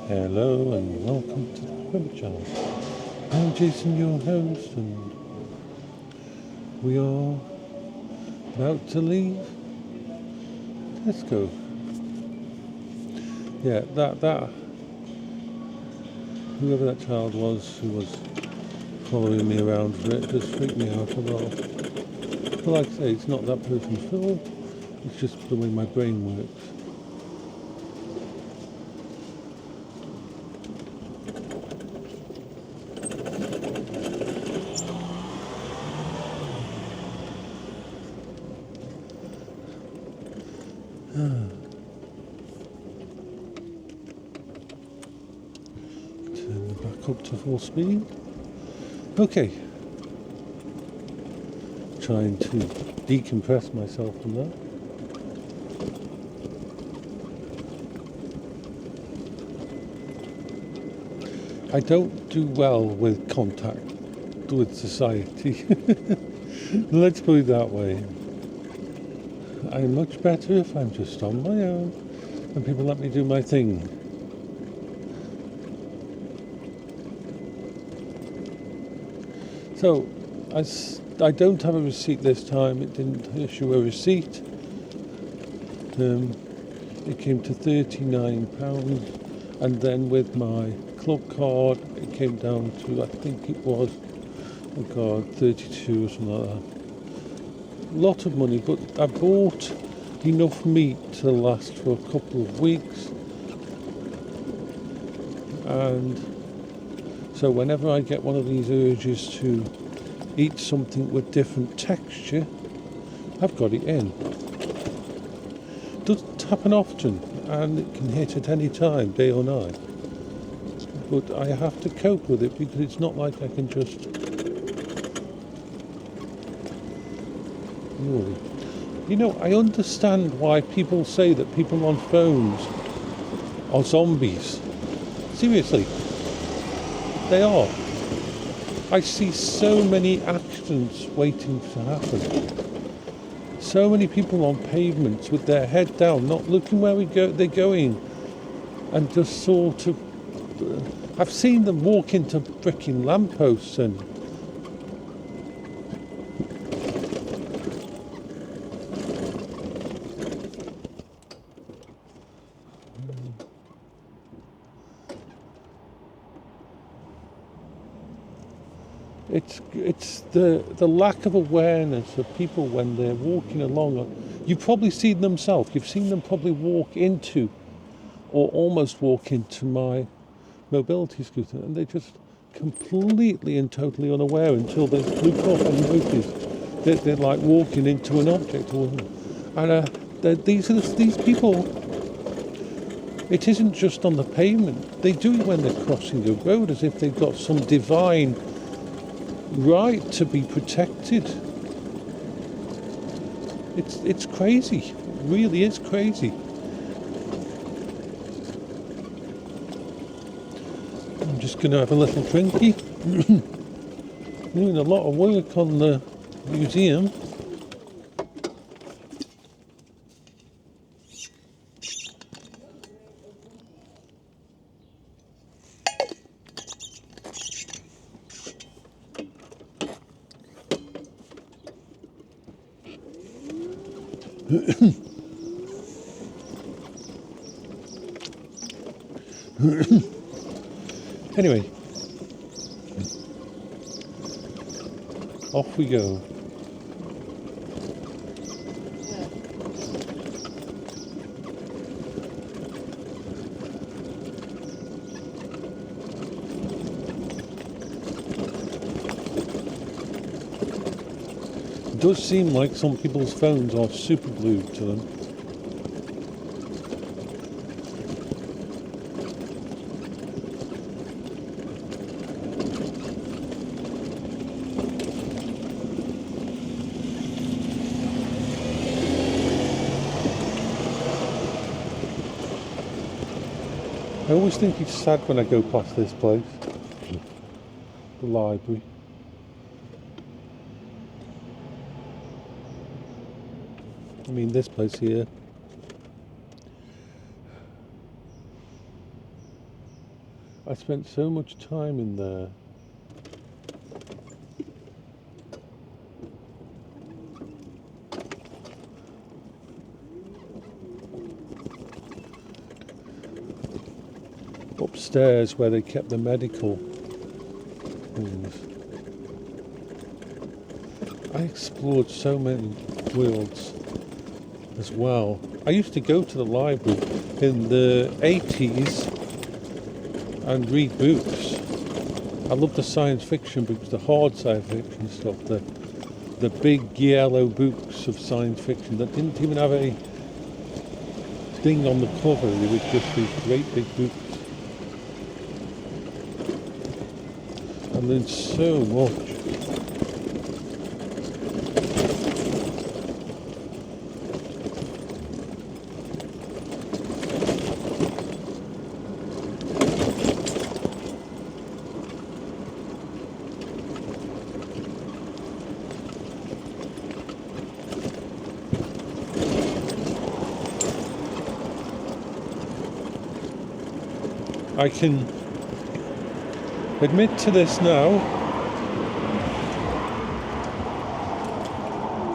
Hello and welcome to the VRchat. I'm Jason, your host, and we are about to leave. Let's go. Yeah, that whoever that child was who was following me around for it just freaked me out a lot. But like I say, it's not that person's fault. It's just the way my brain works. Turn it back up to full speed. Okay. Trying to decompress myself from that. I don't do well with contact with society. Let's put it that way. I'm much better if I'm just on my own and people let me do my thing. So, I don't have a receipt this time. It didn't issue a receipt. It came to £39, and then with my club card, it came down to, I think it was, 32 or something like that. A lot of money, but I bought enough meat to last for a couple of weeks, and so whenever I get one of these urges to eat something with different texture, I've got it in. It doesn't happen often, and it can hit at any time, day or night. But I have to cope with it because it's not like I can just... You know, I understand why people say that people on phones are zombies. Seriously. They are. I see so many accidents waiting to happen. So many people on pavements with their head down, not looking where they're going, and just sort of... I've seen them walk into freaking lampposts and... It's the lack of awareness of people when they're walking along. You've probably seen them yourself. You've seen them probably walk into, or almost walk into my mobility scooter, and they're just completely and totally unaware until they look up and notice that they're like walking into an object. And these people, it isn't just on the pavement. They do it when they're crossing the road as if they've got some divine right to be protected. It's crazy. It really is crazy. I'm just going to have a little drinky. Doing a lot of work on the museum. Anyway, off we go. It does seem like some people's phones are super glued to them. I always think it's sad when I go past this place, the library. I mean this place here. I spent so much time in there. Upstairs where they kept the medical things. I explored so many worlds as well. I used to go to the library in the 80s and read books. I loved the science fiction books, the hard science fiction stuff, the big yellow books of science fiction that didn't even have a thing on the cover. They were just these great big books. I learned so much. I can admit to this now,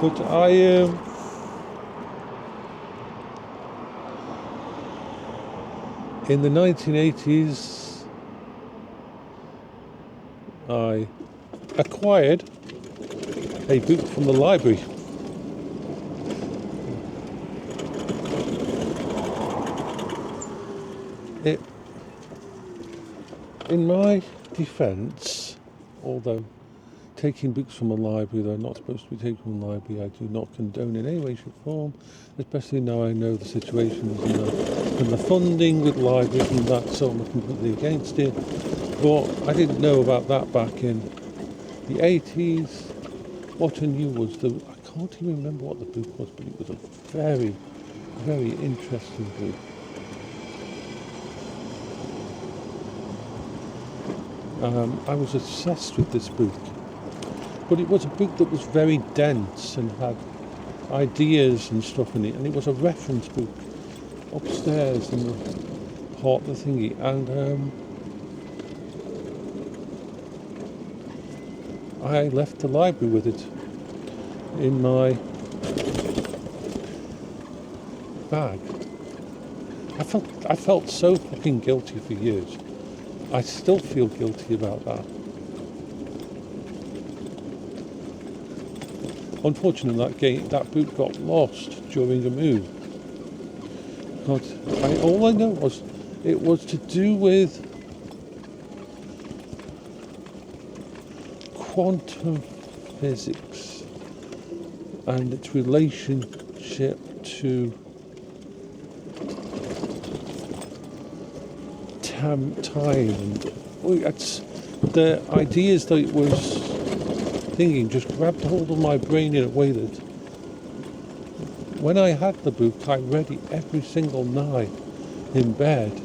but in the 1980s, I acquired a book from the library. In my defence, although taking books from a library that are not supposed to be taken from a library, I do not condone in any way, shape or form, especially now I know the situations and the funding with libraries and that, so I'm completely against it. But I didn't know about that back in the 80s. What I knew was I can't even remember what the book was, but it was a very, very interesting book. I was obsessed with this book, but it was a book that was very dense and had ideas and stuff in it, and it was a reference book upstairs in the part of the thingy, and I left the library with it in my bag. I felt so fucking guilty for years. I still feel guilty about that. Unfortunately, that book got lost during a move. But all I know was it was to do with quantum physics and its relationship to time, and the ideas that it was thinking just grabbed hold of my brain in a way that when I had the book I read it every single night in bed.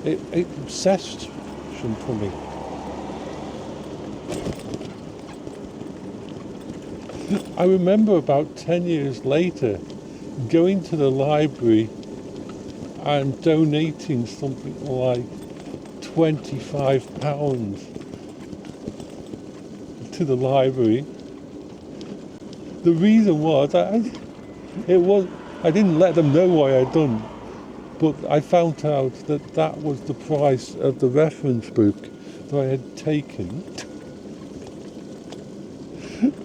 It obsession for me. I remember about 10 years later going to the library and donating something like £25 to the library. The reason was I didn't let them know what I'd done, but I found out that was the price of the reference book that I had taken.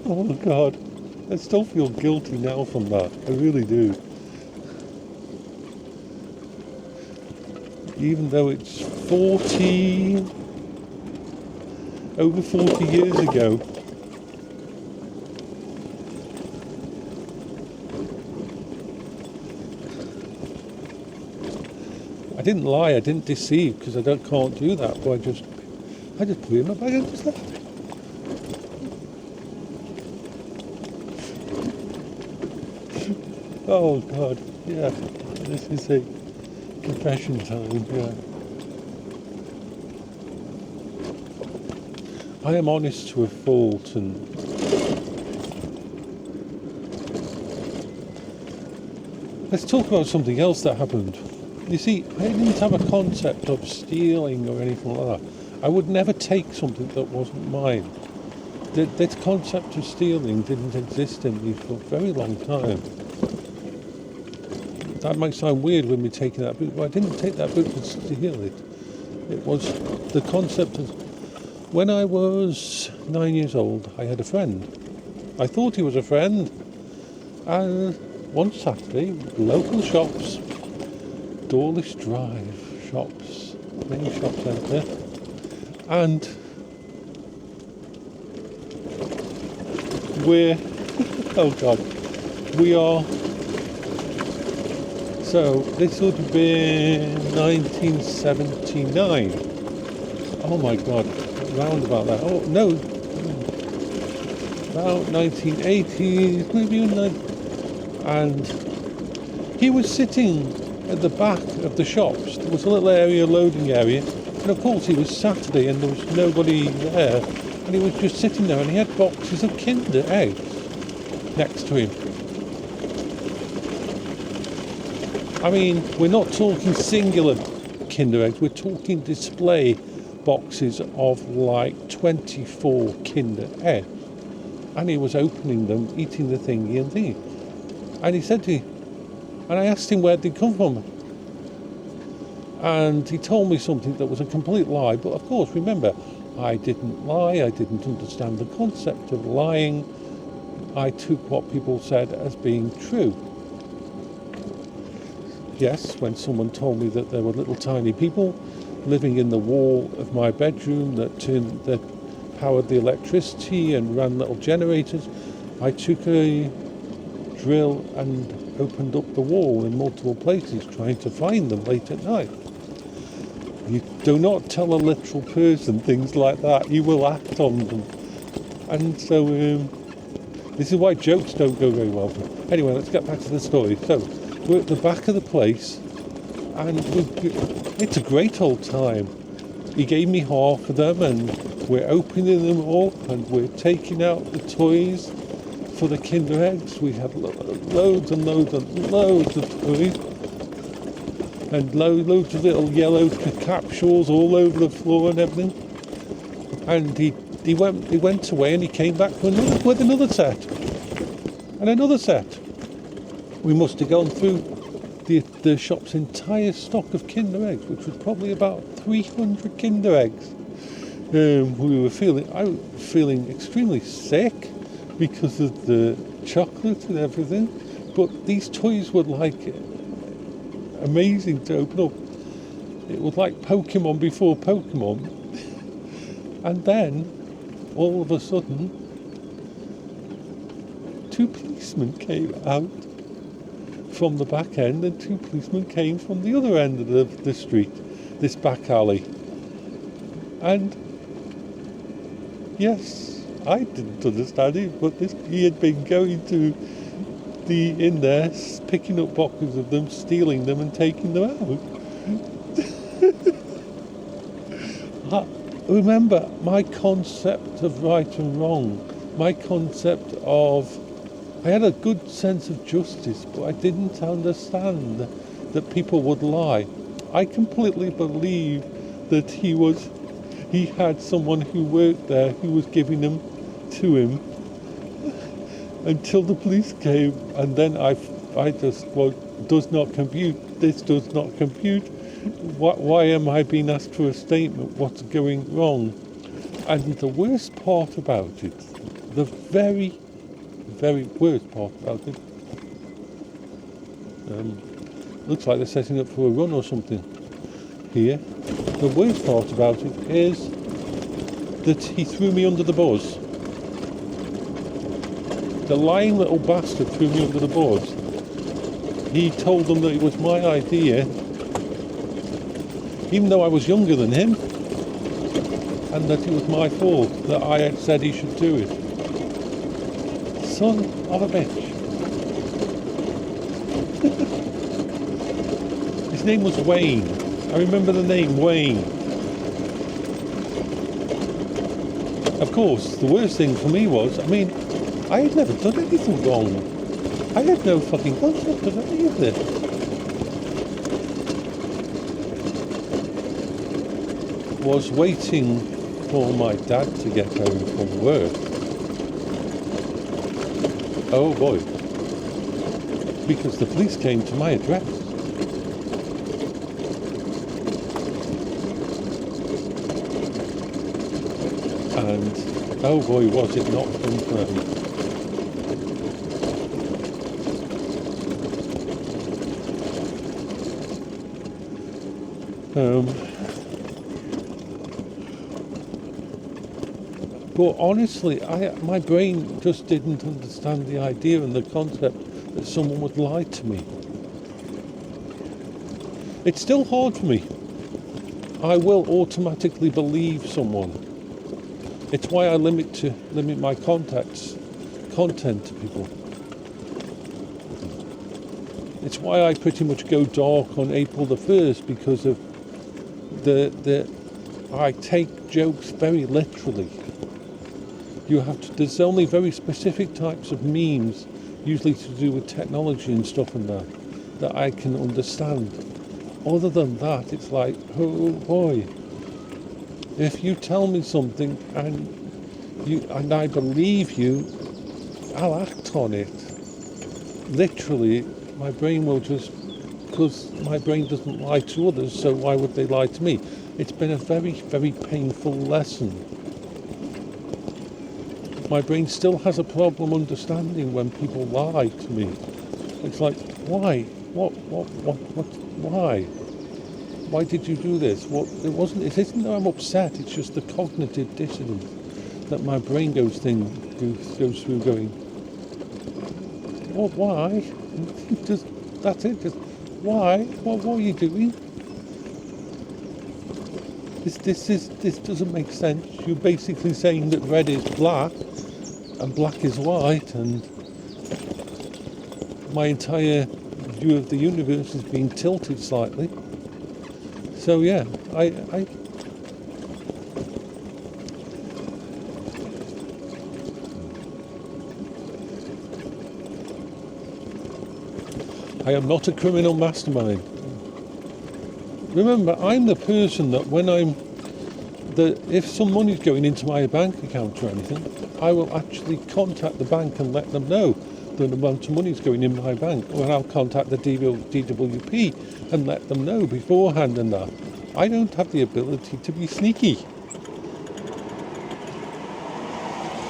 Oh God, I still feel guilty now from that. I really do. Even though it's over 40 years ago. I didn't lie, I didn't deceive, because I can't do that, but I just put it in my bag and just left it. Oh God, yeah, this is a confession time, yeah. I am honest to a fault, and let's talk about something else that happened You see, I didn't have a concept of stealing or anything like that. I would never take something that wasn't mine. This concept of stealing didn't exist in me for a very long time. That might sound weird when we're taking that boot, but I didn't take that boot to steal it. It was the concept of, when I was 9 years old, I had a friend. I thought he was a friend. And one Saturday, local shops, Dawlish Drive shops, main shop centre, and so this would have been 1979. Oh my God, round about that. Oh no, about 1980s, maybe even. And he was sitting at the back of the shops. There was a little area, loading area, and of course it was Saturday and there was nobody there, and he was just sitting there and he had boxes of Kinder eggs next to him. I mean, we're not talking singular Kinder eggs, we're talking display boxes of like 24 Kinder eggs, and he was opening them, eating the thingy and thingy. And he said to me, and I asked him where they'd come from. And he told me something that was a complete lie. But of course, remember, I didn't lie. I didn't understand the concept of lying. I took what people said as being true. Yes, when someone told me that there were little tiny people living in the wall of my bedroom that powered the electricity and ran little generators, I took a drill and opened up the wall in multiple places trying to find them late at night. You do not tell a literal person things like that, you will act on them. And so this is why jokes don't go very well. Anyway, let's get back to the story. So we're at the back of the place and it's a great old time. He gave me half of them and we're opening them up and we're taking out the toys for the Kinder eggs. We had loads and loads and loads of toys and loads of little yellow capsules all over the floor and everything. And he went away and he came back with another set and another set. We must have gone through the shop's entire stock of Kinder eggs, which was probably about 300 Kinder eggs. I was feeling extremely sick because of the chocolate and everything, but these toys were like amazing to open up. It was like Pokemon before Pokemon. And then all of a sudden 2 policemen came out from the back end and 2 policemen came from the other end of the street, this back alley. And yes, I didn't understand it, but he had been going to in there, picking up boxes of them, stealing them and taking them out. Remember, my concept of right and wrong, my concept of, I had a good sense of justice, but I didn't understand that people would lie. I completely believed that he had someone who worked there who was giving them to him until the police came, and then I just, does not compute, this does not compute. Why am I being asked for a statement? What's going wrong? And the worst part about it, the very, very worst part about it, looks like they're setting up for a run or something here. The worst part about it is that he threw me under the bus. The lying little bastard threw me under the bus. He told them that it was my idea, even though I was younger than him, and that it was my fault that I had said he should do it. Son of a bitch. His name was Wayne. I remember the name, Wayne. Of course, the worst thing for me was, I had never done anything wrong. I had no fucking concept of any of this. was waiting for my dad to get home from work. Oh boy. Because the police came to my address. And oh boy, was it not fun for him. But honestly, my brain just didn't understand the idea and the concept that someone would lie to me. It's still hard for me. I will automatically believe someone. It's why I limit my content to people. It's why I pretty much go dark on April the 1st, because of I take jokes very literally. There's only very specific types of memes, usually to do with technology and stuff and that I can understand. Other than that, it's like, oh boy, if you tell me something and I believe you, I'll act on it. Literally, my brain will just, because my brain doesn't lie to others, so why would they lie to me? It's been a very, very painful lesson. My brain still has a problem understanding when people lie to me. It's like, why? What, why? Why did you do this? It isn't that I'm upset, it's just the cognitive dissonance that my brain goes through going, what, why? That's it, just, why? What are you doing? This doesn't make sense. You're basically saying that red is black and black is white, and my entire view of the universe is being tilted slightly. So yeah, I am not a criminal mastermind. Remember, I'm the person that if some money's going into my bank account or anything, I will actually contact the bank and let them know the amount of money is going in my bank, or I'll contact the DWP and let them know beforehand and that. I don't have the ability to be sneaky.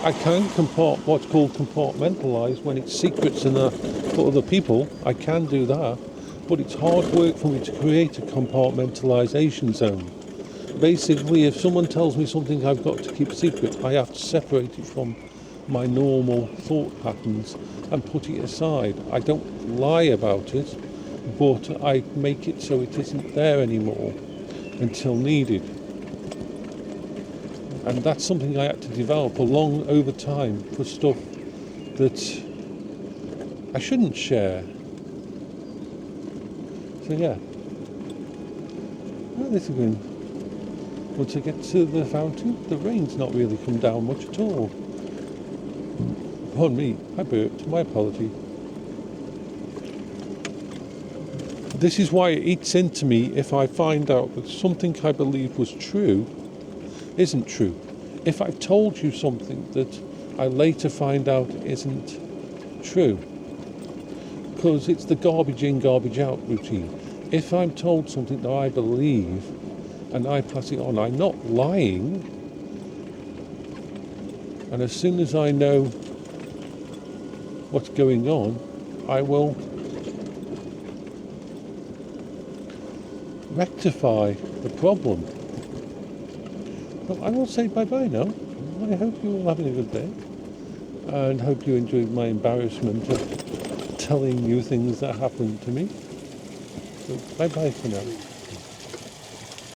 I can what's called compartmentalise when it's secrets and for other people. I can do that, but it's hard work for me to create a compartmentalisation zone. Basically, if someone tells me something I've got to keep secret, I have to separate it from my normal thought patterns and put it aside. I don't lie about it, but I make it so it isn't there anymore until needed. And that's something I had to develop along over time for stuff that I shouldn't share. So yeah. Well, this is going. Once I get to the fountain, the rain's not really come down much at all. Pardon me, I burped, my apology. This is why it eats into me if I find out that something I believed was true isn't true. If I've told you something that I later find out isn't true. Because it's the garbage in, garbage out routine. If I'm told something that I believe and I pass it on, I'm not lying. And as soon as I know what's going on, I will rectify the problem. Well, I will say bye-bye now. I hope you're all having a good day, and hope you enjoyed my embarrassment of telling you things that happened to me. So bye-bye for now.